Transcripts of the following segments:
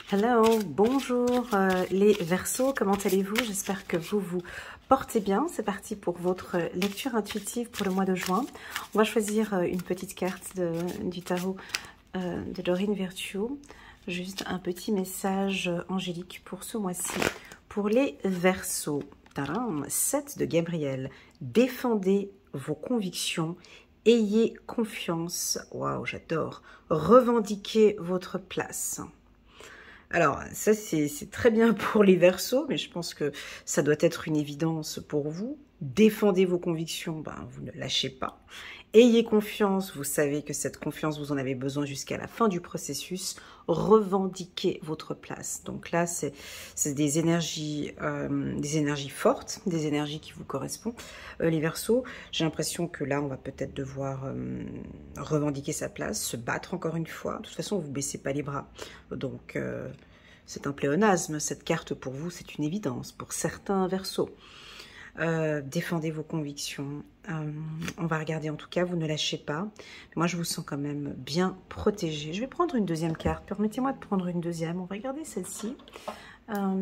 Hello, bonjour les Verseaux, comment allez-vous? J'espère que vous vous portez bien. C'est parti pour votre lecture intuitive pour le mois de juin. On va choisir une petite carte du tarot de Doreen Virtue. Juste un petit message angélique pour ce mois-ci. Pour les Verseaux, 7 de Gabriel. Défendez vos convictions. Ayez confiance. Waouh, j'adore. Revendiquez votre place. Alors, ça, c'est très bien pour les Verseaux, mais je pense que ça doit être une évidence pour vous. Défendez vos convictions, vous ne lâchez pas. Ayez confiance, vous savez que cette confiance, vous en avez besoin jusqu'à la fin du processus. Revendiquez votre place. Donc là, c'est des énergies fortes, des énergies qui vous correspondent. Les Verseaux, j'ai l'impression que là, on va peut-être devoir revendiquer sa place, se battre encore une fois. De toute façon, vous ne baissez pas les bras. Donc, c'est un pléonasme. Cette carte, pour vous, c'est une évidence. Pour certains Verseaux. Défendez vos convictions. On va regarder, en tout cas, vous ne lâchez pas. Moi, je vous sens quand même bien protégé. Je vais prendre une deuxième carte. Permettez-moi de prendre une deuxième. On va regarder celle-ci.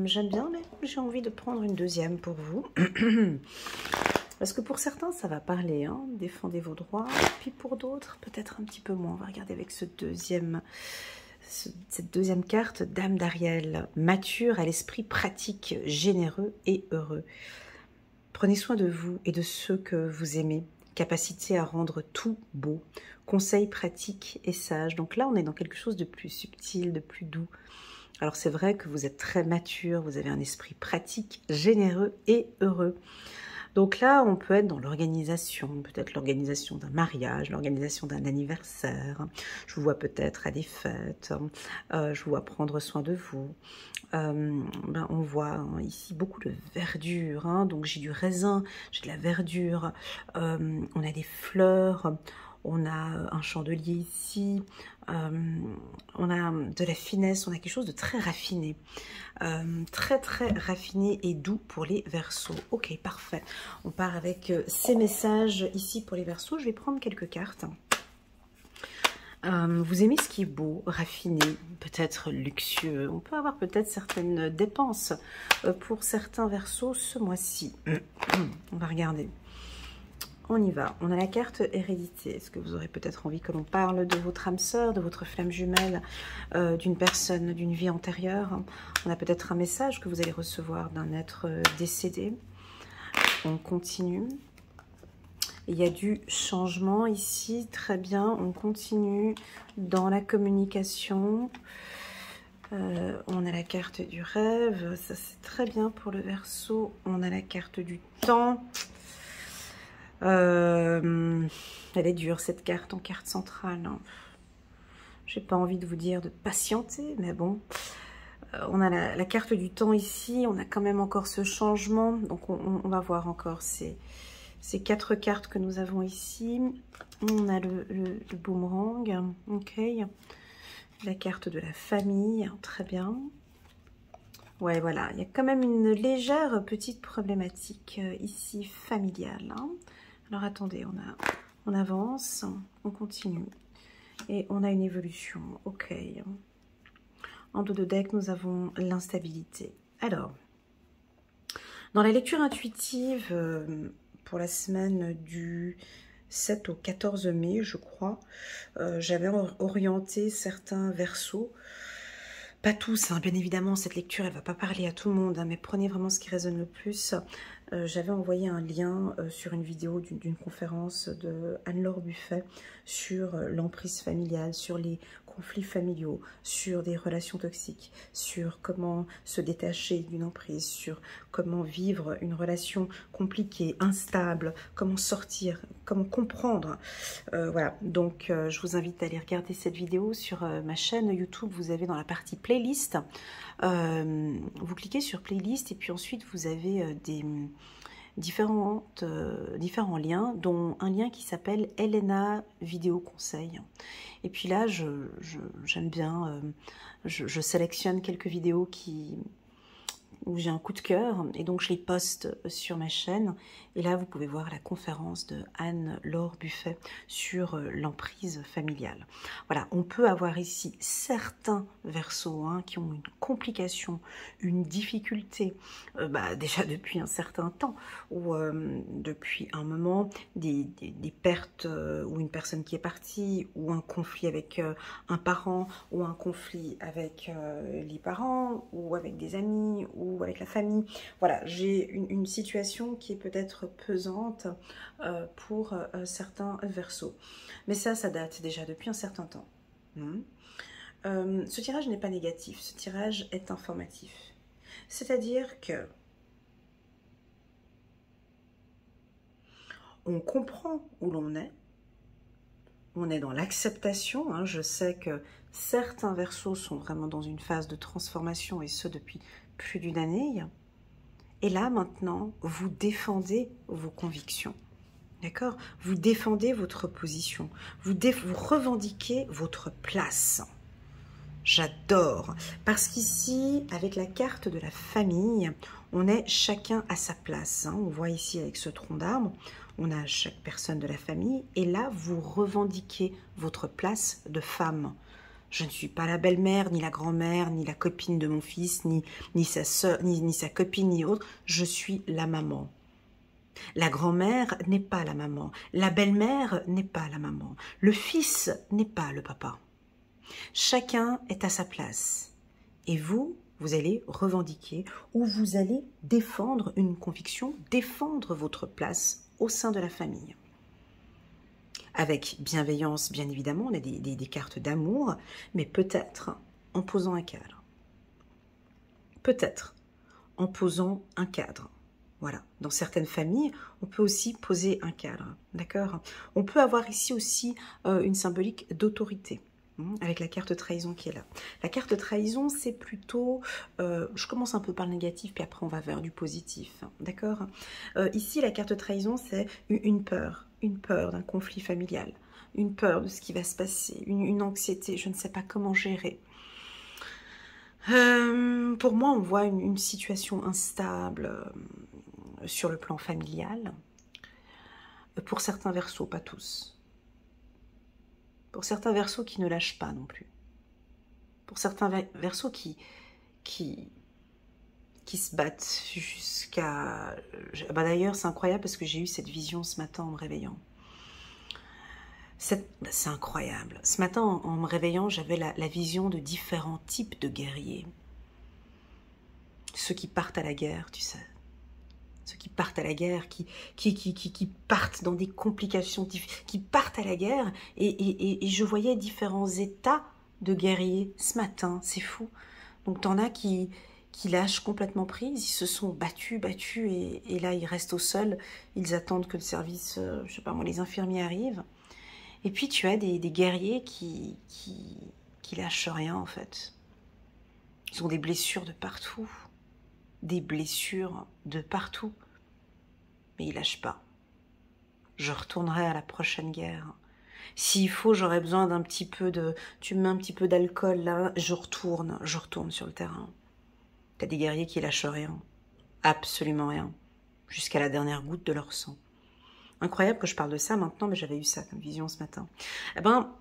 J'aime bien, mais j'ai envie de prendre une deuxième pour vous. Parce que pour certains, ça va parler. Hein. Défendez vos droits. Puis pour d'autres, peut-être un petit peu moins. On va regarder avec cette deuxième carte. Dame d'Ariel. Mature à l'esprit pratique, généreux et heureux. Prenez soin de vous et de ceux que vous aimez. Capacité à rendre tout beau. Conseils pratiques et sages. Donc là, on est dans quelque chose de plus subtil, de plus doux. Alors c'est vrai que vous êtes très mature, vous avez un esprit pratique, généreux et heureux. Donc là, on peut être dans l'organisation, peut-être l'organisation d'un mariage, l'organisation d'un anniversaire. Je vous vois peut-être à des fêtes, je vous vois prendre soin de vous. On voit ici beaucoup de verdure, hein, donc j'ai du raisin, j'ai de la verdure, on a des fleurs, on a un chandelier ici, on a de la finesse, on a quelque chose de très raffiné, très raffiné et doux pour les Verseaux. Ok, parfait. On part avec ces messages ici pour les Verseaux. Je vais prendre quelques cartes. Vous aimez ce qui est beau, raffiné, peut-être luxueux. On peut avoir peut-être certaines dépenses pour certains Verseaux ce mois-ci. On va regarder. On y va. On a la carte hérédité. Est-ce que vous aurez peut-être envie que l'on parle de votre âme sœur, de votre flamme jumelle, d'une personne, d'une vie antérieure? On a peut-être un message que vous allez recevoir d'un être décédé. On continue. Il y a du changement ici, très bien. On continue dans la communication. On a la carte du rêve, ça c'est très bien pour le Verseau. On a la carte du temps. Elle est dure cette carte en carte centrale. J'ai pas envie de vous dire de patienter, mais bon. On a la carte du temps ici, on a quand même encore ce changement. Donc on va voir encore ces 4 cartes que nous avons ici. On a le boomerang, ok. La carte de la famille, très bien. Ouais, voilà, il y a quand même une légère petite problématique ici familiale. Hein. Alors attendez, on avance, on continue. Et on a une évolution, ok. En dos de deck, nous avons l'instabilité. Alors, dans la lecture intuitive, pour la semaine du 7 au 14 mai, je crois, j'avais orienté certains Verseaux. Pas tous, hein, bien évidemment, cette lecture, elle ne va pas parler à tout le monde, hein, mais prenez vraiment ce qui résonne le plus. J'avais envoyé un lien sur une vidéo d'une conférence de Anne-Laure Buffet sur l'emprise familiale, sur les conflits familiaux, sur des relations toxiques, sur comment se détacher d'une emprise, sur comment vivre une relation compliquée, instable, comment sortir, comment comprendre. Voilà, donc je vous invite à aller regarder cette vidéo sur ma chaîne YouTube. Vous avez dans la partie playlist, vous cliquez sur playlist et puis ensuite vous avez différents liens, dont un lien qui s'appelle Elena Vidéo Conseil. Et puis là, j'aime bien, je sélectionne quelques vidéos qui où j'ai un coup de cœur et donc je les poste sur ma chaîne. Et là, vous pouvez voir la conférence de Anne-Laure Buffet sur l'emprise familiale. Voilà, on peut avoir ici certains Verseaux qui ont une complication, une difficulté, déjà depuis un certain temps, ou depuis un moment, des pertes, ou une personne qui est partie, ou un conflit avec un parent, ou un conflit avec les parents, ou avec des amis, ou avec la famille. Voilà, j'ai une situation qui est peut-être pesante pour certains Verseaux. Mais ça date déjà depuis un certain temps. Ce tirage n'est pas négatif, ce tirage est informatif. C'est-à-dire que on comprend où l'on est, on est dans l'acceptation. Je sais que certains Verseaux sont vraiment dans une phase de transformation, et ce depuis plus d'une année. Et là, maintenant, vous défendez vos convictions. D'accord? Vous défendez votre position. Vous revendiquez votre place. J'adore. Parce qu'ici, avec la carte de la famille, on est chacun à sa place. On voit ici avec ce tronc d'arbre, on a chaque personne de la famille. Et là, vous revendiquez votre place de femme. Je ne suis pas la belle-mère, ni la grand-mère, ni la copine de mon fils, ni sa sœur, ni sa copine, ni autre. Je suis la maman. La grand-mère n'est pas la maman. La belle-mère n'est pas la maman. Le fils n'est pas le papa. Chacun est à sa place. Et vous allez revendiquer ou vous allez défendre une conviction, défendre votre place au sein de la famille. Avec bienveillance, bien évidemment, on a des cartes d'amour, mais peut-être en posant un cadre. Peut-être en posant un cadre. Voilà, dans certaines familles, on peut aussi poser un cadre, d'accord? On peut avoir ici aussi une symbolique d'autorité, avec la carte trahison qui est là. La carte trahison, c'est plutôt, je commence un peu par le négatif, puis après on va vers du positif, d'accord? Ici, la carte trahison, c'est une peur d'un conflit familial, une peur de ce qui va se passer, une anxiété, je ne sais pas comment gérer. Pour moi, on voit une situation instable sur le plan familial. Pour certains Verseaux, pas tous. Pour certains Verseaux qui ne lâchent pas non plus. Pour certains Verseaux qui se battent jusqu'à... D'ailleurs, c'est incroyable parce que j'ai eu cette vision ce matin en me réveillant. C'est incroyable. Ce matin, en me réveillant, j'avais la vision de différents types de guerriers. Ceux qui partent à la guerre, tu sais. Ceux qui partent à la guerre, qui partent dans des complications, qui partent à la guerre. Et je voyais différents états de guerriers ce matin. C'est fou. Donc, t'en as qui lâchent complètement prise. Ils se sont battus, et là, ils restent au sol. Ils attendent que le service, je sais pas moi, les infirmiers arrivent. Et puis, tu as des guerriers qui lâchent rien, en fait. Ils ont des blessures de partout. Des blessures de partout. Mais ils lâchent pas. Je retournerai à la prochaine guerre. S'il faut, j'aurais besoin d'un petit peu de... Tu me mets un petit peu d'alcool, là, je retourne sur le terrain. T'as des guerriers qui lâchent rien. Absolument rien. Jusqu'à la dernière goutte de leur sang. Incroyable que je parle de ça maintenant, mais j'avais eu ça comme vision ce matin. Eh ben,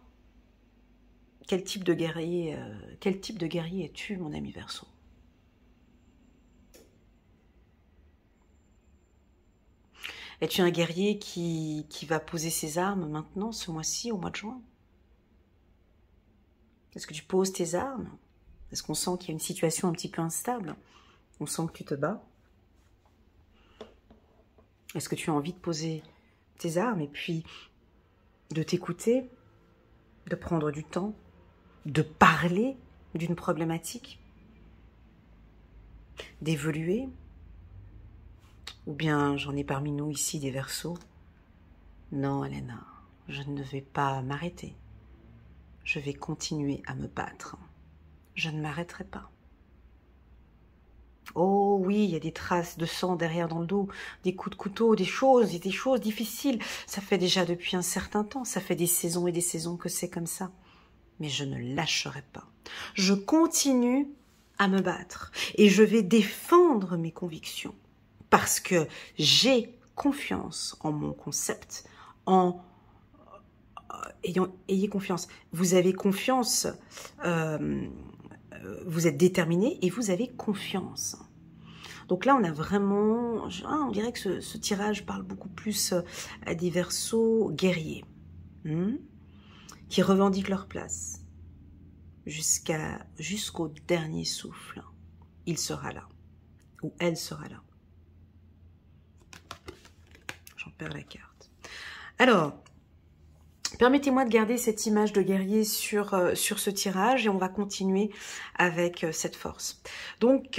quel type de guerrier es-tu, mon ami Verseau? Es-tu un guerrier qui va poser ses armes maintenant, ce mois-ci, au mois de juin? Est-ce que tu poses tes armes? Est-ce qu'on sent qu'il y a une situation un petit peu instable? On sent que tu te bats? Est-ce que tu as envie de poser tes armes et puis de t'écouter, de prendre du temps, de parler d'une problématique, d'évoluer? Ou bien j'en ai parmi nous ici des Verseaux? Non, Elena, je ne vais pas m'arrêter. Je vais continuer à me battre. Je ne m'arrêterai pas. Oh oui, il y a des traces de sang derrière dans le dos, des coups de couteau, des choses difficiles. Ça fait déjà depuis un certain temps, ça fait des saisons et des saisons que c'est comme ça. Mais je ne lâcherai pas. Je continue à me battre et je vais défendre mes convictions parce que j'ai confiance en mon concept, ayez confiance. Vous avez confiance, vous êtes déterminé et vous avez confiance. Donc là, on a vraiment, on dirait que ce tirage parle beaucoup plus à des Verseaux guerriers, qui revendiquent leur place jusqu'au dernier souffle. Il sera là, ou elle sera là. J'en perds la carte. Alors, permettez-moi de garder cette image de guerrier sur ce tirage et on va continuer avec cette force. Donc,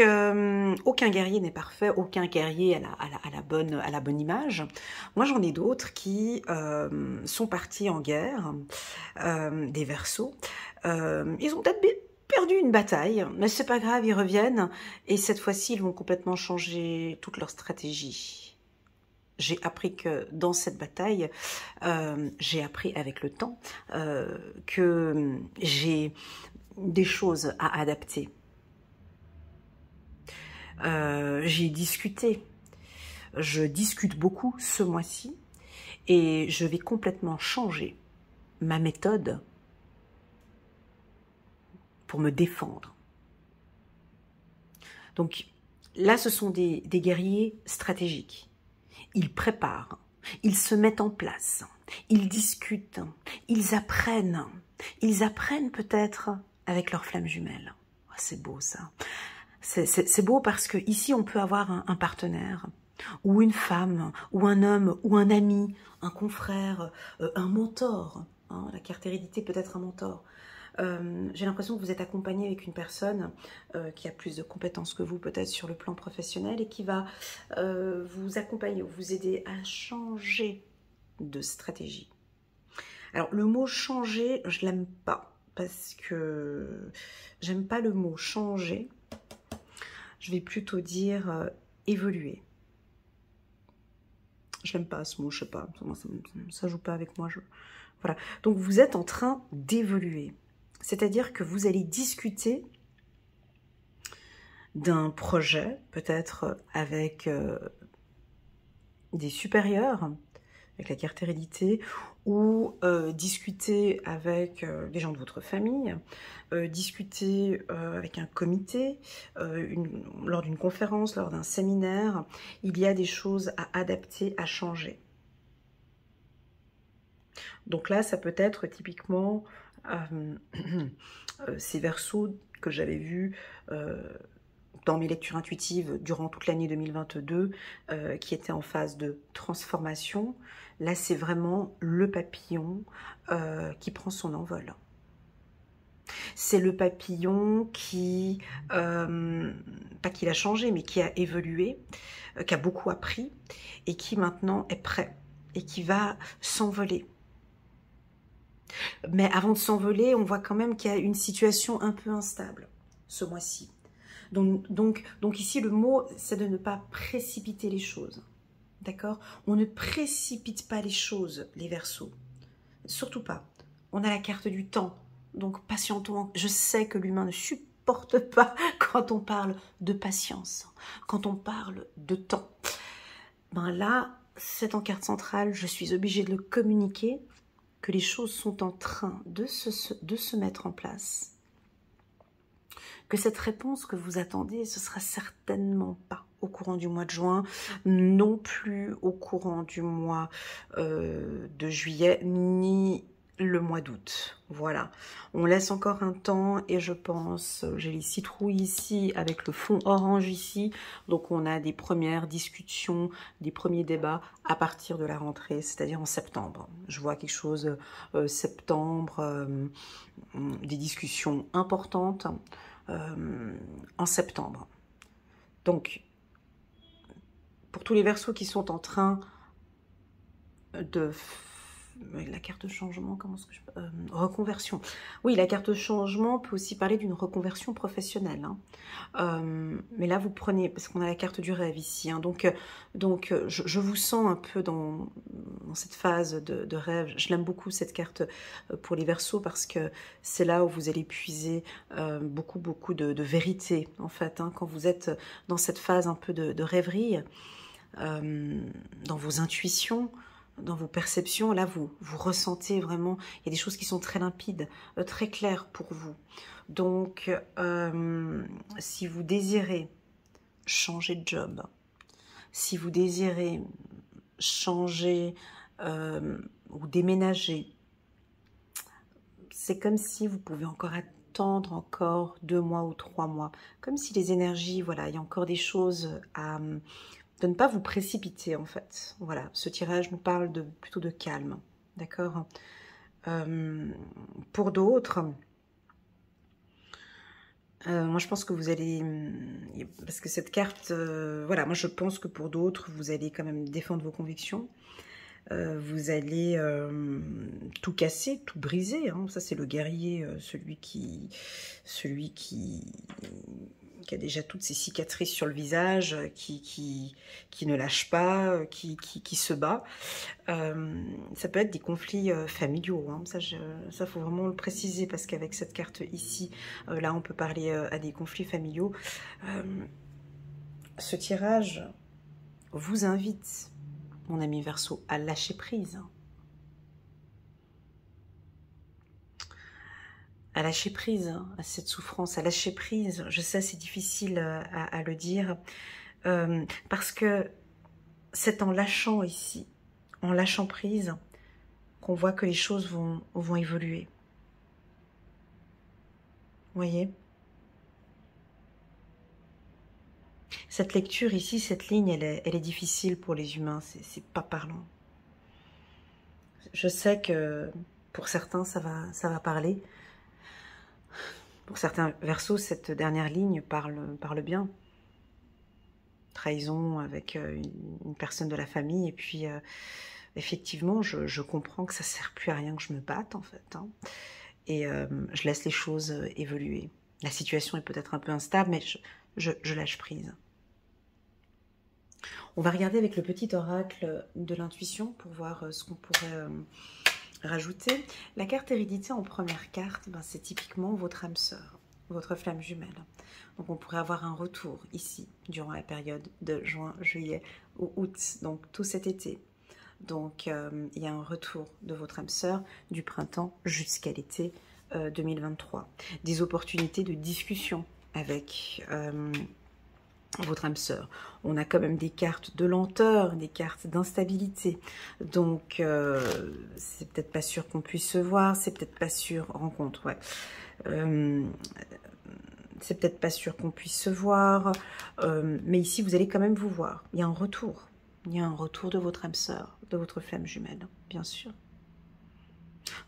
aucun guerrier n'est parfait, aucun guerrier a la bonne image. Moi, j'en ai d'autres qui sont partis en guerre, des Verseaux. Ils ont peut-être perdu une bataille, mais c'est pas grave, ils reviennent. Et cette fois-ci, ils vont complètement changer toute leur stratégie. J'ai appris que dans cette bataille, j'ai appris avec le temps que j'ai des choses à adapter. J'ai discuté, je discute beaucoup ce mois-ci et je vais complètement changer ma méthode pour me défendre. Donc là, ce sont des guerriers stratégiques. Ils préparent, ils se mettent en place, ils discutent, ils apprennent peut-être avec leurs flammes jumelles. Oh, c'est beau ça. C'est beau parce que ici on peut avoir un partenaire, ou une femme, ou un homme, ou un ami, un confrère, un mentor. Hein, la carte hérédité peut être un mentor. J'ai l'impression que vous êtes accompagné avec une personne qui a plus de compétences que vous peut-être sur le plan professionnel et qui va vous accompagner ou vous aider à changer de stratégie. Alors le mot changer, je l'aime pas parce que j'aime pas le mot changer. Je vais plutôt dire évoluer. Je n'aime pas ce mot, je sais pas, ça joue pas avec moi. Voilà. Donc vous êtes en train d'évoluer. C'est-à-dire que vous allez discuter d'un projet, peut-être avec des supérieurs, avec la carte hérédité, ou discuter avec des gens de votre famille, discuter avec un comité, lors d'une conférence, lors d'un séminaire. Il y a des choses à adapter, à changer. Donc là, ça peut être typiquement ces Verseaux que j'avais vus dans mes lectures intuitives durant toute l'année 2022 qui étaient en phase de transformation. Là, c'est vraiment le papillon qui prend son envol. C'est le papillon qui, pas qu'il a changé, mais qui a évolué, qui a beaucoup appris et qui maintenant est prêt et qui va s'envoler. Mais avant de s'envoler, on voit quand même qu'il y a une situation un peu instable ce mois-ci. Donc ici, le mot, c'est de ne pas précipiter les choses. D'accord? On ne précipite pas les choses, les Verseaux. Surtout pas. On a la carte du temps. Donc patientons. Je sais que l'humain ne supporte pas quand on parle de patience, quand on parle de temps. Ben là, c'est en carte centrale, je suis obligée de le communiquer, que les choses sont en train de se mettre en place, que cette réponse que vous attendez, ce sera certainement pas au courant du mois de juin, non plus au courant du mois de juillet, ni le mois d'août. Voilà, on laisse encore un temps et je pense, j'ai les citrouilles ici avec le fond orange ici, donc on a des premières discussions, des premiers débats à partir de la rentrée, c'est-à-dire en septembre. Je vois quelque chose septembre, des discussions importantes en septembre. Donc, pour tous les Verseaux qui sont en train de la carte changement, comment est-ce que reconversion. Oui, la carte changement peut aussi parler d'une reconversion professionnelle. Hein. Mais là, vous prenez, parce qu'on a la carte du rêve ici. Hein, donc je vous sens un peu dans cette phase de rêve. Je l'aime beaucoup, cette carte, pour les Verseaux, parce que c'est là où vous allez puiser beaucoup de vérité, en fait. Hein, quand vous êtes dans cette phase un peu de rêverie, dans vos intuitions, dans vos perceptions, là vous ressentez vraiment, il y a des choses qui sont très limpides, très claires pour vous. Donc si vous désirez changer de job, si vous désirez changer ou déménager, c'est comme si vous pouvez encore attendre encore 2 mois ou 3 mois, comme si les énergies, voilà, il y a encore des choses à... de ne pas vous précipiter, en fait. Voilà, ce tirage nous parle plutôt de calme, d'accord. Pour d'autres, moi je pense que vous allez... Parce que cette carte, voilà, moi je pense que pour d'autres, vous allez quand même défendre vos convictions. Vous allez tout casser, tout briser. Hein. Ça, c'est le guerrier, celui qui a déjà toutes ses cicatrices sur le visage, qui ne lâche pas, qui se bat. Ça peut être des conflits familiaux. Hein. Ça, faut vraiment le préciser, parce qu'avec cette carte ici, là, on peut parler à des conflits familiaux. Ce tirage vous invite, mon ami Verseau, à lâcher prise. À lâcher prise à cette souffrance, à lâcher prise. Je sais, c'est difficile à le dire, parce que c'est en lâchant ici, en lâchant prise, qu'on voit que les choses vont évoluer. Vous voyez? Cette lecture ici, cette ligne, elle est difficile pour les humains, c'est pas parlant. Je sais que pour certains, ça va parler. Pour certains Verseaux, cette dernière ligne parle bien. Trahison avec une personne de la famille, et puis effectivement, je comprends que ça ne sert plus à rien que je me batte, en fait. Hein. Et je laisse les choses évoluer. La situation est peut-être un peu instable, mais je lâche prise. On va regarder avec le petit oracle de l'intuition pour voir ce qu'on pourrait rajouter. La carte hérédité en première carte, ben, c'est typiquement votre âme sœur, votre flamme jumelle. Donc on pourrait avoir un retour ici durant la période de juin, juillet ou août, donc tout cet été. Donc il y a un retour de votre âme sœur du printemps jusqu'à l'été 2023. Des opportunités de discussion avec votre âme sœur. On a quand même des cartes de lenteur, des cartes d'instabilité. Donc, c'est peut-être pas sûr qu'on puisse se voir, c'est peut-être pas sûr... Rencontre, ouais. C'est peut-être pas sûr qu'on puisse se voir. Mais ici, vous allez quand même vous voir. Il y a un retour. Il y a un retour de votre âme sœur, de votre flamme jumelle, bien sûr.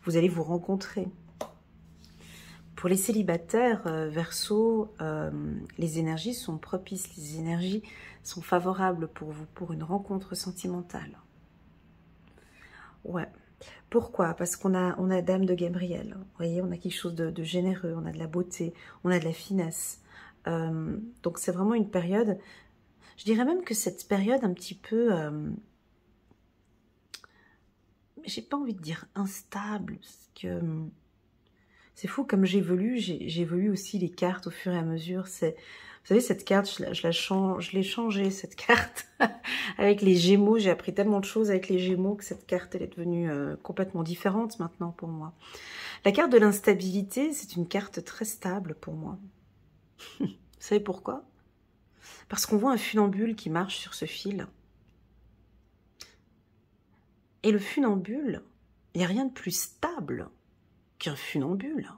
Vous allez vous rencontrer. Pour les célibataires, Verseau, les énergies sont propices, les énergies sont favorables pour vous, pour une rencontre sentimentale. Ouais. Pourquoi? Parce qu'on a Dame de Gabriel. Vous voyez, on a quelque chose de généreux, on a de la beauté, on a de la finesse. Donc c'est vraiment une période, je dirais même que cette période un petit peu... j'ai pas envie de dire instable, parce que... C'est fou, comme j'évolue aussi les cartes au fur et à mesure. Vous savez, cette carte, je l'ai changée, cette carte, avec les Gémeaux. J'ai appris tellement de choses avec les Gémeaux que cette carte, elle est devenue complètement différente maintenant pour moi. La carte de l'instabilité, c'est une carte très stable pour moi. Vous savez pourquoi? Parce qu'on voit un funambule qui marche sur ce fil. Et le funambule, il n'y a rien de plus stable qu'un funambule.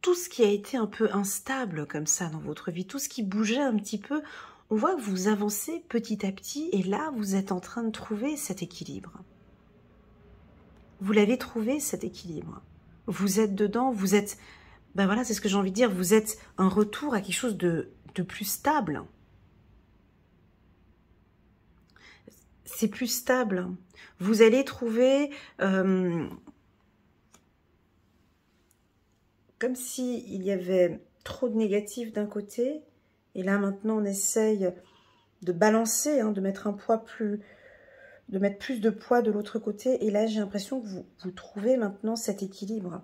Tout ce qui a été un peu instable comme ça dans votre vie, tout ce qui bougeait un petit peu, on voit que vous avancez petit à petit et là, vous êtes en train de trouver cet équilibre. Vous l'avez trouvé, cet équilibre. Vous êtes dedans, vous êtes... Ben voilà, c'est ce que j'ai envie de dire, vous êtes un retour à quelque chose de plus stable. c'est plus stable. Vous allez trouver comme s'il y avait trop de négatif d'un côté. Et là, maintenant, on essaye de balancer, hein, de mettre un poids de mettre plus de poids de l'autre côté. Et là, j'ai l'impression que vous trouvez maintenant cet équilibre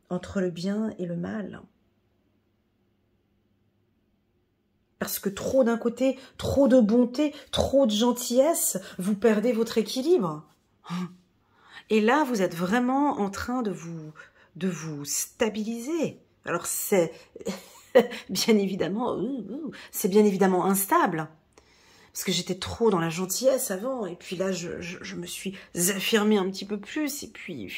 entre le bien et le mal. Parce que trop d'un côté, trop de bonté, trop de gentillesse, vous perdez votre équilibre. Et là, vous êtes vraiment en train de vous stabiliser. Alors c'est bien évidemment, c'est bien évidemment instable. Parce que j'étais trop dans la gentillesse avant. Et puis là, je me suis affirmée un petit peu plus. Et puis,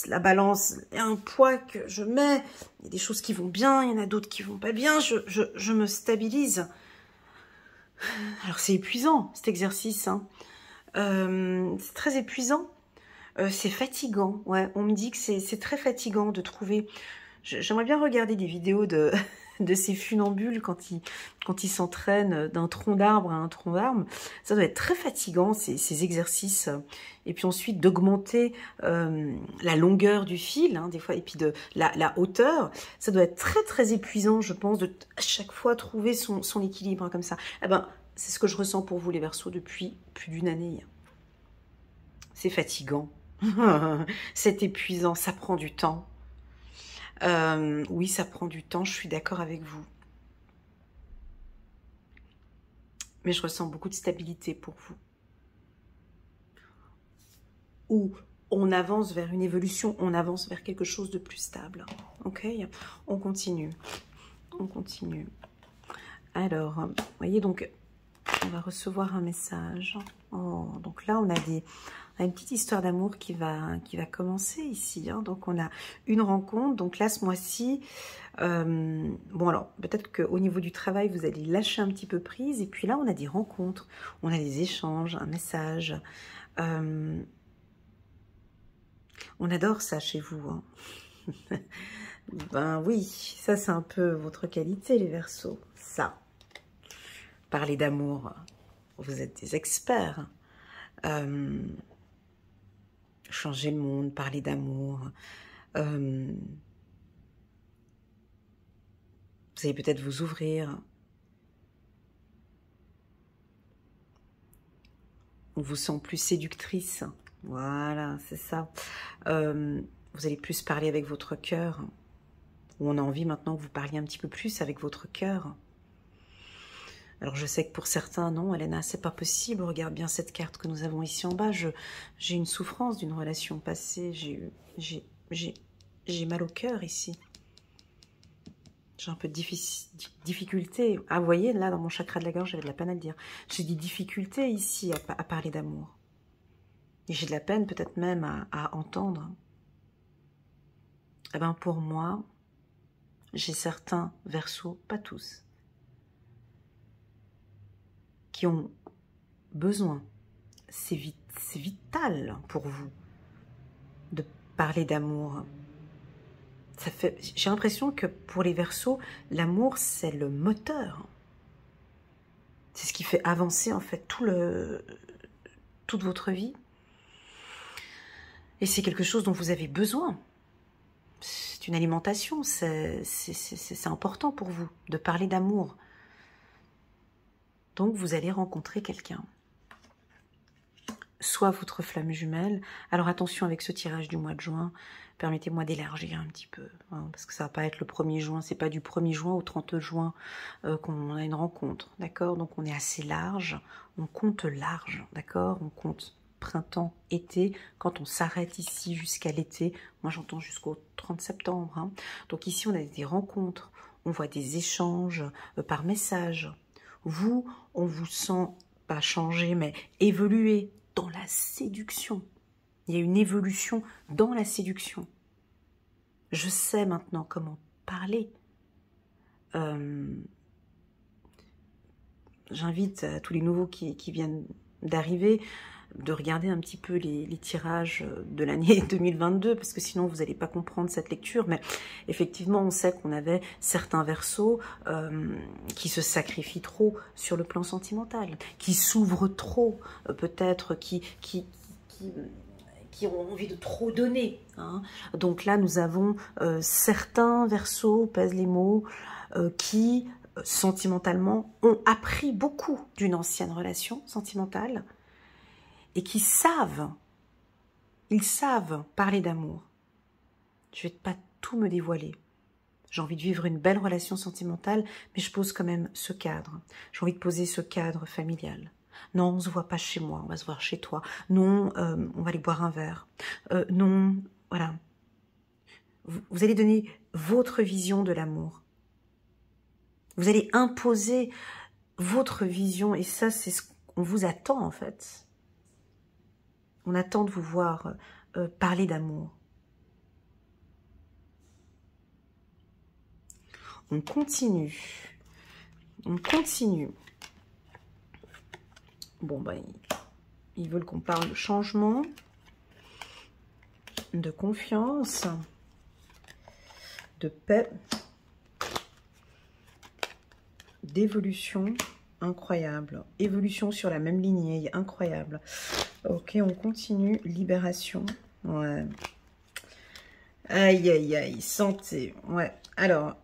la balance est un poids que je mets. Il y a des choses qui vont bien, il y en a d'autres qui vont pas bien. Je me stabilise. Alors c'est épuisant, cet exercice. Hein. C'est très épuisant. C'est fatigant. Ouais, on me dit que c'est très fatigant de trouver... J'aimerais bien regarder des vidéos de ces funambules quand ils s'entraînent d'un tronc d'arbre à un tronc d'arbre. Ça doit être très fatigant, ces exercices. Et puis ensuite, d'augmenter la longueur du fil, hein, des fois, et puis de la hauteur. Ça doit être très, très épuisant, je pense, de à chaque fois trouver son équilibre, hein, comme ça. Eh ben, c'est ce que je ressens pour vous, les Verseaux, depuis plus d'une année. C'est fatigant. C'est épuisant, ça prend du temps. Oui, ça prend du temps, je suis d'accord avec vous. Mais je ressens beaucoup de stabilité pour vous. Ou on avance vers une évolution, on avance vers quelque chose de plus stable. Ok, on continue. On continue. Alors, vous voyez, donc, on va recevoir un message. Oh, donc là, on a une petite histoire d'amour qui va commencer ici. Hein. Donc, on a une rencontre. Donc là, ce mois-ci, bon, alors, peut-être qu'au niveau du travail, vous allez lâcher un petit peu prise. Et puis là, on a des rencontres, on a des échanges, un message. On adore ça chez vous. Hein. Ben oui, ça, c'est un peu votre qualité, les Verseaux. Ça. Parler d'amour. Vous êtes des experts. Changer le monde, parler d'amour. Vous allez peut-être vous ouvrir. On vous sent plus séductrice. Voilà, c'est ça. Vous allez plus parler avec votre cœur. Ou on a envie maintenant que vous parliez un petit peu plus avec votre cœur. Alors je sais que pour certains, non, Elena, c'est pas possible. Regarde bien cette carte que nous avons ici en bas. J'ai une souffrance d'une relation passée. J'ai mal au cœur ici. J'ai un peu de difficulté. Ah, vous voyez, là, dans mon chakra de la gorge, j'avais de la peine à le dire. J'ai des difficultés ici à parler d'amour. Et j'ai de la peine peut-être même à entendre. Eh bien, pour moi, j'ai certains Verseaux, pas tous, qui ont besoin, c'est vital pour vous, de parler d'amour. J'ai l'impression que pour les Verseaux, l'amour, c'est le moteur. C'est ce qui fait avancer, en fait, toute votre vie. Et c'est quelque chose dont vous avez besoin. C'est une alimentation, c'est important pour vous de parler d'amour. Donc, vous allez rencontrer quelqu'un. Soit votre flamme jumelle. Alors, attention avec ce tirage du mois de juin. Permettez-moi d'élargir un petit peu. Hein, parce que ça ne va pas être le 1er juin. C'est pas du 1er juin au 30 juin qu'on a une rencontre. D'accord? Donc, on est assez large. On compte large. D'accord? On compte printemps, été. Quand on s'arrête ici jusqu'à l'été, moi, j'entends jusqu'au 30 septembre. Hein. Donc, ici, on a des rencontres. On voit des échanges par message. Vous, on vous sent pas changer, mais évoluer dans la séduction. Il y a une évolution dans la séduction. Je sais maintenant comment parler. J'invite à tous les nouveaux qui viennent d'arriver, de regarder un petit peu les tirages de l'année 2022, parce que sinon vous n'allez pas comprendre cette lecture. Mais effectivement, on sait qu'on avait certains Verseaux qui se sacrifient trop sur le plan sentimental, qui s'ouvrent trop, peut-être qui ont envie de trop donner. Hein. Donc là, nous avons certains Verseaux, pèse les mots, qui sentimentalement ont appris beaucoup d'une ancienne relation sentimentale et qui savent, ils savent parler d'amour. Je ne vais pas tout me dévoiler. J'ai envie de vivre une belle relation sentimentale, mais je pose quand même ce cadre. J'ai envie de poser ce cadre familial. Non, on ne se voit pas chez moi, on va se voir chez toi. Non, on va aller boire un verre. Non, voilà. Vous allez donner votre vision de l'amour. Vous allez imposer votre vision, et ça, c'est ce qu'on vous attend, en fait. On attend de vous voir parler d'amour. On continue. On continue. Bon, ben, ils veulent qu'on parle de changement, de confiance, de paix, d'évolution incroyable. Évolution sur la même lignée, incroyable. Ok, on continue. Libération. Ouais. Aïe, aïe, aïe. Santé. Ouais. Alors,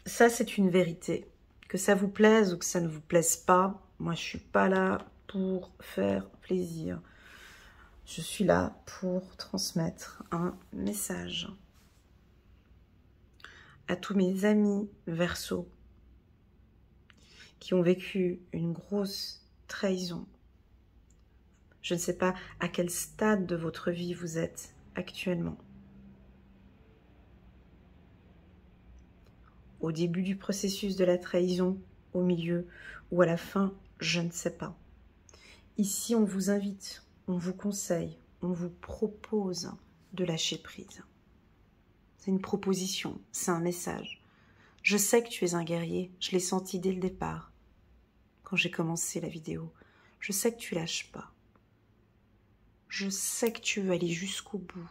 ça, c'est une vérité. Que ça vous plaise ou que ça ne vous plaise pas, moi, je suis pas là pour faire plaisir. Je suis là pour transmettre un message à tous mes amis Verseaux qui ont vécu une grosse trahison. Je ne sais pas à quel stade de votre vie vous êtes actuellement. Au début du processus de la trahison, au milieu ou à la fin, je ne sais pas. Ici, on vous invite, on vous conseille, on vous propose de lâcher prise. C'est une proposition, c'est un message. Je sais que tu es un guerrier, je l'ai senti dès le départ, quand j'ai commencé la vidéo. Je sais que tu lâches pas. Je sais que tu veux aller jusqu'au bout.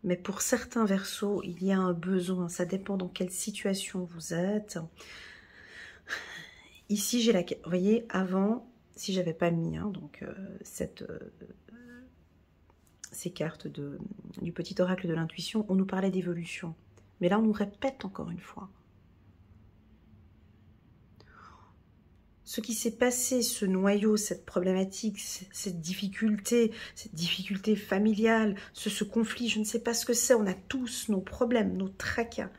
Mais pour certains Verseaux, il y a un besoin, ça dépend dans quelle situation vous êtes. Ici, j'ai la... Vous voyez, avant, si j'avais pas mis donc, ces cartes du petit oracle de l'intuition, on nous parlait d'évolution. Mais là, on nous répète encore une fois. Ce qui s'est passé, ce noyau, cette problématique, cette difficulté familiale, ce conflit, je ne sais pas ce que c'est, on a tous nos problèmes, nos tracas.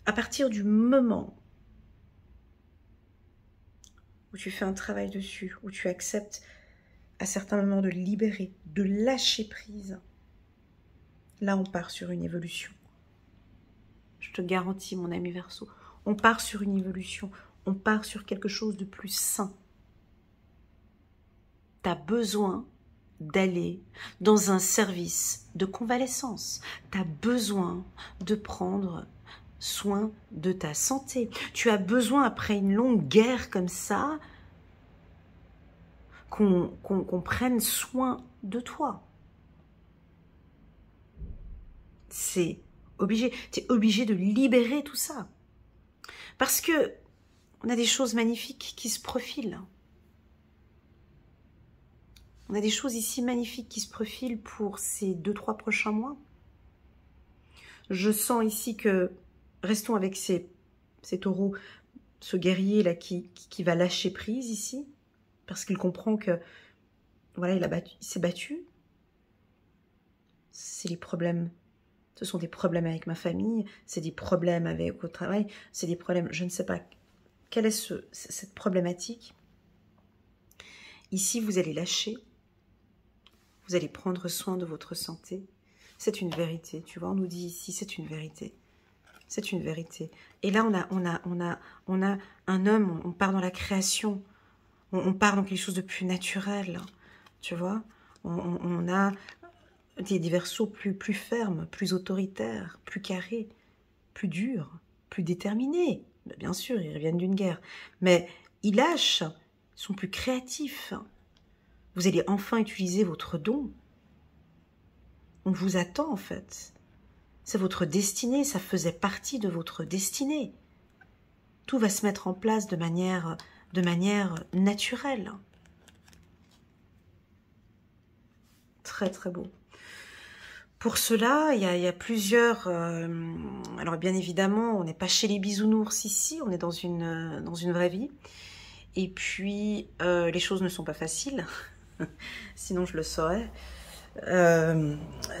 À partir du moment où tu fais un travail dessus, où tu acceptes à certains moments de libérer, de lâcher prise, là on part sur une évolution. Je te garantis, mon ami Verseau, on part sur une évolution. On part sur quelque chose de plus sain. Tu as besoin d'aller dans un service de convalescence. Tu as besoin de prendre soin de ta santé. Tu as besoin, après une longue guerre comme ça, qu'on prenne soin de toi. C'est obligé. Tu es obligé de libérer tout ça. Parce que on a des choses magnifiques qui se profilent. On a des choses ici magnifiques qui se profilent pour ces 2-3 prochains mois. Je sens ici que, restons avec ces taureaux, ce guerrier là qui va lâcher prise ici, parce qu'il comprend que, voilà, il s'est battu. C'est les problèmes. Ce sont des problèmes avec ma famille, c'est des problèmes avec au travail, c'est des problèmes, je ne sais pas. Quelle est cette problématique? Ici, vous allez lâcher. Vous allez prendre soin de votre santé. C'est une vérité. Tu vois, on nous dit ici, c'est une vérité. C'est une vérité. Et là, on a un homme, on part dans la création. On part dans quelque chose de plus naturel. Tu vois, on a des Verseaux plus fermes, plus autoritaires, plus carrés, plus durs, plus déterminés. Bien sûr, ils reviennent d'une guerre. Mais ils lâchent Ils sont plus créatifs. Vous allez enfin utiliser votre don. On vous attend en fait. C'est votre destinée, ça faisait partie de votre destinée. Tout va se mettre en place de manière naturelle. Très très beau. Pour cela, il y a plusieurs... alors bien évidemment, on n'est pas chez les bisounours ici, on est dans une vraie vie. Et puis, les choses ne sont pas faciles, sinon je le saurais.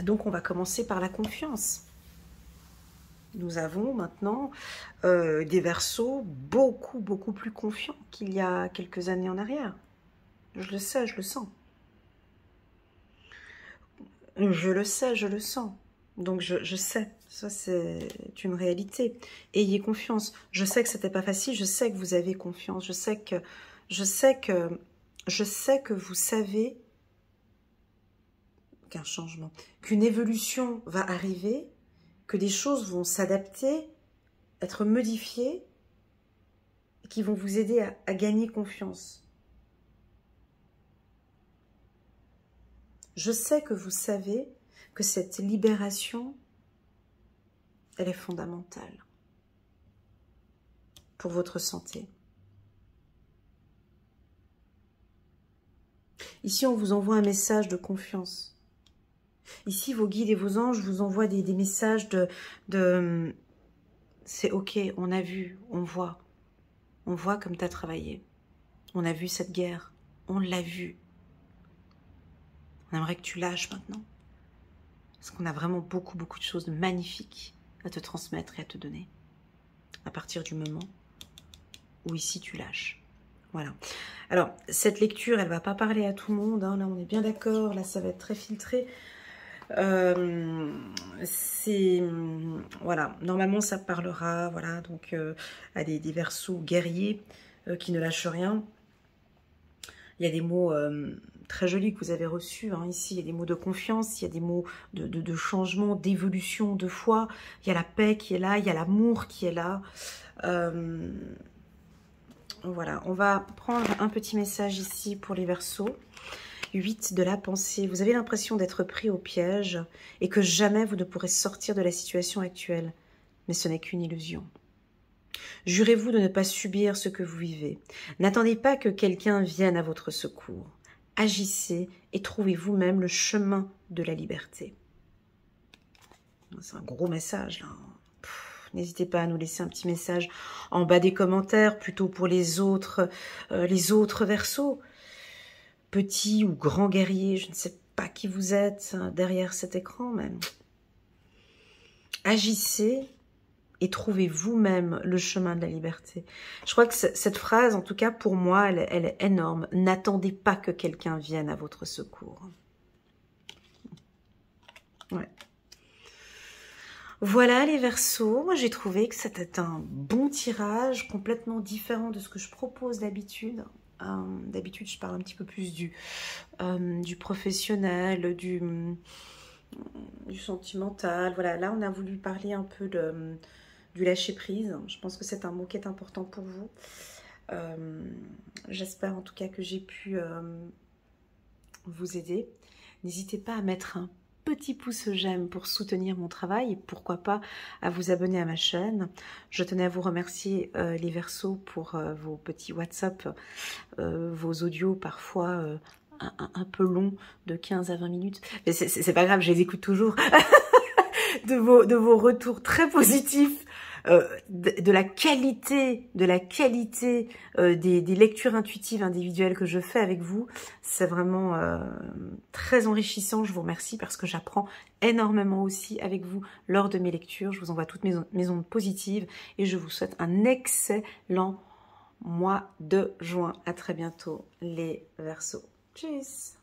Donc on va commencer par la confiance. Nous avons maintenant des Verseaux beaucoup plus confiants qu'il y a quelques années en arrière. Je le sais, je le sens. Je le sais, je le sens. Donc je sais, ça c'est une réalité. Ayez confiance. Je sais que c'était pas facile, je sais que vous avez confiance, je sais que vous savez qu'un changement, qu'une évolution va arriver, que des choses vont s'adapter, être modifiées, et qui vont vous aider à gagner confiance. Je sais que vous savez que cette libération, elle est fondamentale pour votre santé. Ici, on vous envoie un message de confiance. Ici, vos guides et vos anges vous envoient des messages de c'est ok, on a vu, on voit comme tu as travaillé. On a vu cette guerre, on l'a vu. On aimerait que tu lâches maintenant. Parce qu'on a vraiment beaucoup de choses magnifiques à te transmettre et à te donner. À partir du moment où ici tu lâches. Voilà. Alors, cette lecture, elle ne va pas parler à tout le monde. Hein. Là, on est bien d'accord. Là, ça va être très filtré. Voilà. Normalement, ça parlera, voilà, donc à des Verseaux guerriers qui ne lâchent rien. Il y a des mots très jolis que vous avez reçus. Hein. Ici, il y a des mots de confiance, il y a des mots de changement, d'évolution, de foi. Il y a la paix qui est là, il y a l'amour qui est là. Voilà, on va prendre un petit message ici pour les Verseaux. 8 de la pensée. Vous avez l'impression d'être pris au piège et que jamais vous ne pourrez sortir de la situation actuelle. Mais ce n'est qu'une illusion. Jurez-vous de ne pas subir ce que vous vivez. N'attendez pas que quelqu'un vienne à votre secours. Agissez et trouvez vous-même le chemin de la liberté. C'est un gros message, là. N'hésitez pas à nous laisser un petit message en bas des commentaires, plutôt pour les autres Verseaux. Petits ou grands guerriers, je ne sais pas qui vous êtes derrière cet écran même. Agissez et trouvez vous-même le chemin de la liberté. Je crois que cette phrase, en tout cas pour moi, elle est énorme. N'attendez pas que quelqu'un vienne à votre secours. Ouais. Voilà les Verseaux, moi j'ai trouvé que c'était un bon tirage, complètement différent de ce que je propose d'habitude. D'habitude je parle un petit peu plus du professionnel, du sentimental. Voilà, là on a voulu parler un peu du lâcher prise. Je pense que c'est un mot qui est important pour vous. J'espère en tout cas que j'ai pu vous aider. N'hésitez pas à mettre un petit pouce j'aime pour soutenir mon travail et pourquoi pas à vous abonner à ma chaîne. Je tenais à vous remercier les Verseaux pour vos petits WhatsApp, vos audios parfois un peu longs de 15 à 20 minutes. Mais c'est pas grave, je les écoute toujours. de vos retours très positifs. De la qualité des lectures intuitives individuelles que je fais avec vous. C'est vraiment très enrichissant. Je vous remercie parce que j'apprends énormément aussi avec vous lors de mes lectures. Je vous envoie toutes mes ondes positives et je vous souhaite un excellent mois de juin. À très bientôt les Verseaux. Tchuss.